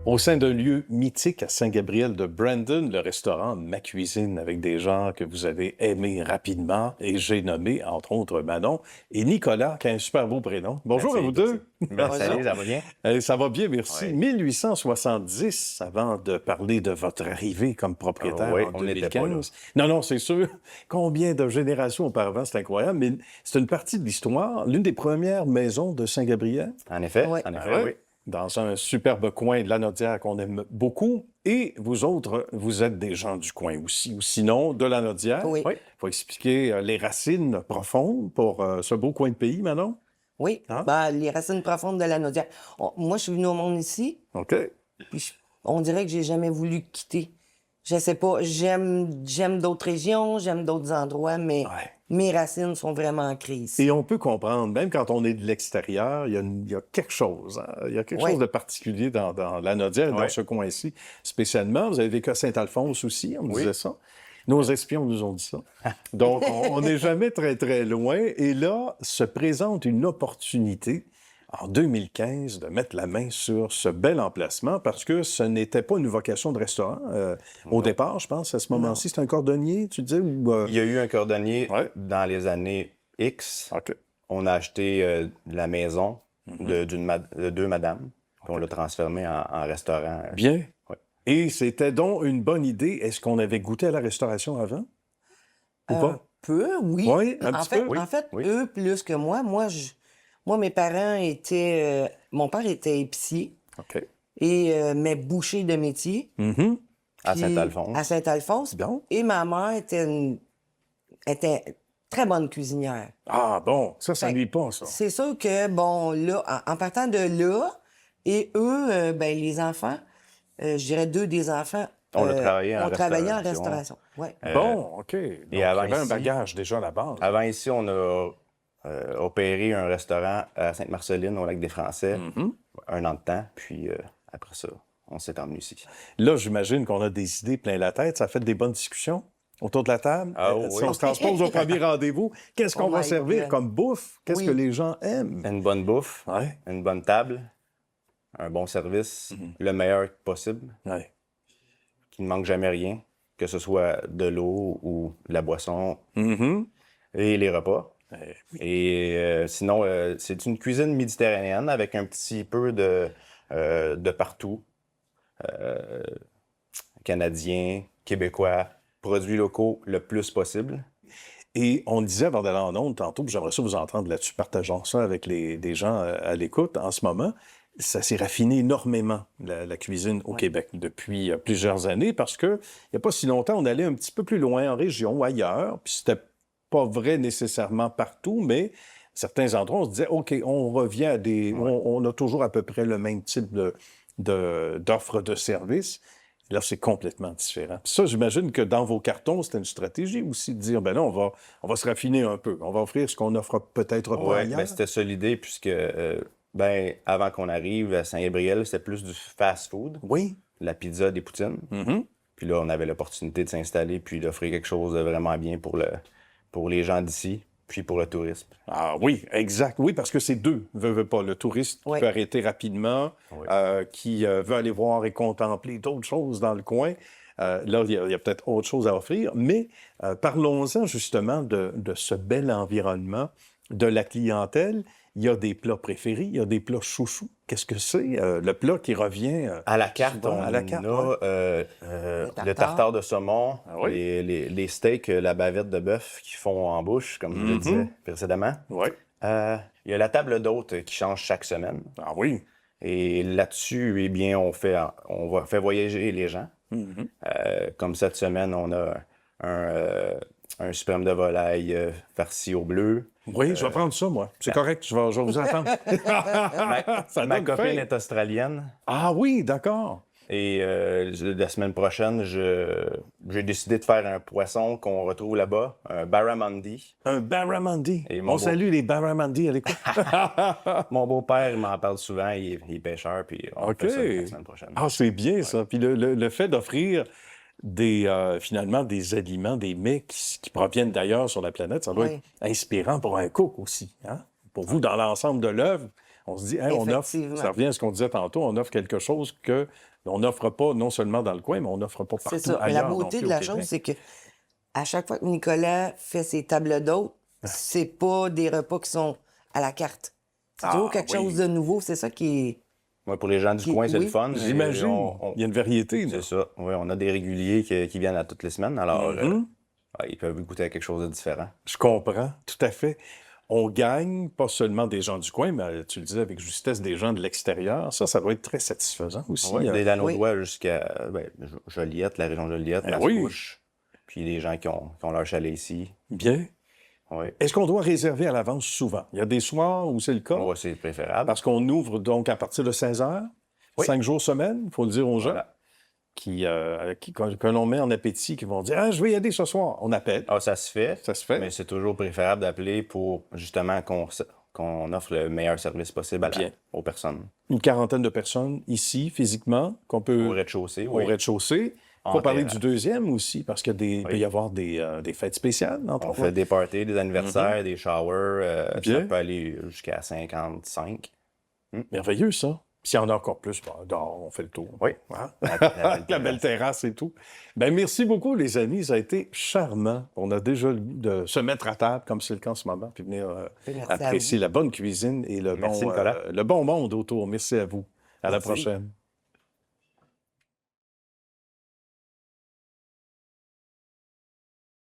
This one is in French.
Au sein d'un lieu mythique à Saint-Gabriel de Brandon, le restaurant Ma Cuisine, avec des gens que vous avez aimés rapidement, et j'ai nommé, entre autres, Manon et Nicolas, qui a un super beau prénom. Bonjour à vous deux. Salut, ça va bien? Ça va bien, merci. Oui. 1870, avant de parler de votre arrivée comme propriétaire Oui, en on n'était pas là. 2015. Non, c'est sûr. Combien de générations auparavant, c'est incroyable, mais c'est une partie de l'histoire, l'une des premières maisons de Saint-Gabriel. En effet, Oui. oui. Dans un superbe coin de Lanaudière qu'on aime beaucoup. Et vous autres, vous êtes des gens du coin aussi, ou sinon de Lanaudière. Oui. Il faut expliquer les racines profondes pour ce beau coin de pays, Manon. Oui, Hein? ben, les racines profondes de la Naudière. Moi, je suis venu au monde ici, OK. puis on dirait que j'ai jamais voulu quitter. Je sais pas, j'aime d'autres régions, j'aime d'autres endroits, mais Ouais. mes racines sont vraiment ancrées ici. Et on peut comprendre, même quand on est de l'extérieur, il y a quelque chose. Hein? Il y a quelque Ouais. chose de particulier dans Lanaudière, dans Ouais. ce coin-ci spécialement. Vous avez vécu à Saint-Alphonse aussi, on me Oui. disait ça. Nos espions nous ont dit ça. Donc, on n'est jamais très, très loin. Et là, se présente une opportunité en 2015 de mettre la main sur ce bel emplacement parce que ce n'était pas une vocation de restaurant. Au départ, je pense, à ce moment-ci, c'est un cordonnier, tu disais? Ou, Il y a eu un cordonnier Ouais. dans les années X. OK. On a acheté la maison Mm-hmm. de deux madames, puis on l'a transformé en restaurant. Bien. Ouais. Et c'était donc une bonne idée. Est-ce qu'on avait goûté à la restauration avant? Ou Un pas? peu, oui. Oui, un petit peu, oui. En fait, Oui. eux plus que moi. Moi, mes parents étaient... mon père était épicier, OK. mais boucher de métier. Mhm. À Puis- Saint-Alphonse. À Saint-Alphonse. Bon. Et ma mère était très bonne cuisinière. Ah bon, ça nuit pas, ça. C'est sûr que, bon, là, en partant de là, et eux, ben, les enfants, je dirais deux des enfants, On a travaillé en ont travaillé en restauration. restauration. Ouais. Bon, OK. Donc, il y avant avait un ici- bagage déjà à la base. Avant ici, on a opéré un restaurant à Sainte-Marceline, au Lac-des-Français, un an de temps, puis après ça, on s'est emmené ici. Là, j'imagine qu'on a des idées plein la tête. Ça fait des bonnes discussions autour de la table. Ah Si oui. on se transpose au premier rendez-vous, qu'est-ce qu'on Oh va my servir God. comme bouffe? Qu'est-ce Oui. que les gens aiment? Une bonne bouffe, Ouais. une bonne table, un bon service, le meilleur possible, Ouais. qu'il ne manque jamais rien, que ce soit de l'eau ou de la boisson Mhm. et les repas. oui. Et sinon, c'est une cuisine méditerranéenne avec un petit peu de partout. Canadiens, québécois, produits locaux le plus possible. Et on disait avant d'aller en ondes tantôt, puis j'aimerais ça vous entendre là-dessus, partageons ça avec des gens à l'écoute en ce moment. Ça s'est raffiné énormément, la cuisine au Québec, depuis plusieurs années, parce que il n'y a pas si longtemps, on allait un petit peu plus loin en région ou ailleurs, puis c'était pas vrai nécessairement partout, mais certains endroits, on se disait, OK, on revient à des... On a toujours à peu près le même type d'offres de services. Là, c'est complètement différent. Puis ça, j'imagine que dans vos cartons, c'était une stratégie aussi de dire, ben là, on va se raffiner un peu. On va offrir ce qu'on n'offre peut-être pas Ouais, ailleurs. ben, c'était ça l'idée, puisque avant qu'on arrive à Saint-Gabriel, c'était plus du fast-food, Oui. la pizza, des poutines. Mhm. Puis là, on avait l'opportunité de s'installer puis d'offrir quelque chose de vraiment bien pour les gens d'ici, puis pour le tourisme. Ah oui, exact. Oui, parce que c'est deux, veut pas. Le touriste qui Oui. peut arrêter rapidement, Oui. qui veut aller voir et contempler d'autres choses dans le coin. Là, il y a peut-être autre chose à offrir. Mais parlons-en justement de ce bel environnement, de la clientèle. Il y a des plats préférés, il y a des plats chouchous. Qu'est-ce que c'est? Le plat qui revient... À la carte, souvent, on à la carte, a le tartare de saumon, Ah oui? les steaks, la bavette de bœuf qui font en bouche, comme je le disais précédemment. Oui. Il y a la table d'hôte qui change chaque semaine. Ah oui. Et là-dessus, eh bien, on fait voyager les gens. Comme cette semaine, on a un suprême de volaille farci au bleu. Oui, je vais prendre ça, moi. C'est correct, je vais vous attendre. Ça Ma donne copine faim. est australienne. Ah oui, d'accord. Et la semaine prochaine, j'ai décidé de faire un poisson qu'on retrouve là-bas, un barramundi. Un barramundi. Et On mon beau- salue les barramundi à l'écoute. Mon beau-père, il m'en parle souvent, il est pêcheur, puis on OK. fait ça la semaine prochaine. Ah, c'est bien ça. Puis le fait d'offrir finalement des aliments, des mets qui proviennent d'ailleurs sur la planète, ça doit Oui. être inspirant pour un cook aussi. Hein? Pour vous, dans l'ensemble de l'œuvre, On se dit, hey, on offre, Effectivement. ça revient à ce qu'on disait tantôt, on offre quelque chose qu'on n'offre pas non seulement dans le coin, mais on n'offre pas partout C'est ça. ailleurs. La non beauté plus de au la Québec. chose, c'est que à chaque fois que Nicolas fait ses tables d'hôtes, c'est pas des repas qui sont à la carte. C'est toujours quelque oui. chose de nouveau. C'est ça qui est... Ouais, pour les gens du coin, c'est oui, le fun. J'imagine. Il y a une variété. là. C'est ça. Oui, on a des réguliers qui viennent à toutes les semaines. Alors, Mhm. ils peuvent goûter à quelque chose de différent. Je comprends, tout à fait. On gagne pas seulement des gens du coin, mais tu le disais avec justesse, des gens de l'extérieur. Ça doit être très satisfaisant aussi. Oui, des Danois Oui. jusqu'à Joliette, la région de Joliette, Ah oui. Mascouche. Puis des gens qui ont leur chalet ici. Bien. Oui. Est-ce qu'on doit réserver à l'avance souvent? Il y a des soirs où c'est le cas, Ouais, c'est préférable. parce qu'on ouvre donc à partir de 16 heures, Oui. 5 jours semaine, il faut le dire aux gens, Voilà. que l'on met en appétit, qui vont dire « Ah, je vais y aller ce soir ». On appelle, Ah, ça se fait. ça se fait. Mais c'est toujours préférable d'appeler pour justement qu'on offre le meilleur service possible Bien. aux personnes. Une quarantaine de personnes ici, physiquement, qu'on peut... Au rez-de-chaussée, au oui. rez-de-chaussée. Il En faut parler terrasse. du deuxième aussi, parce qu'il peut y avoir des fêtes spéciales, entre On autres. fait des parties, des anniversaires, des showers. Bien. Ça peut aller jusqu'à 55. Merveilleux, ça. S'il y en a encore plus, dehors, on fait le tour. Oui. Hein? La belle La belle terrasse et tout. Ben, merci beaucoup, les amis. Ça a été charmant. On a déjà le goût de se mettre à table, comme c'est le cas en ce moment, puis venir Merci à apprécier la bonne cuisine et Merci, Nicolas. le bon monde autour. Merci à vous. À la Merci. prochaine.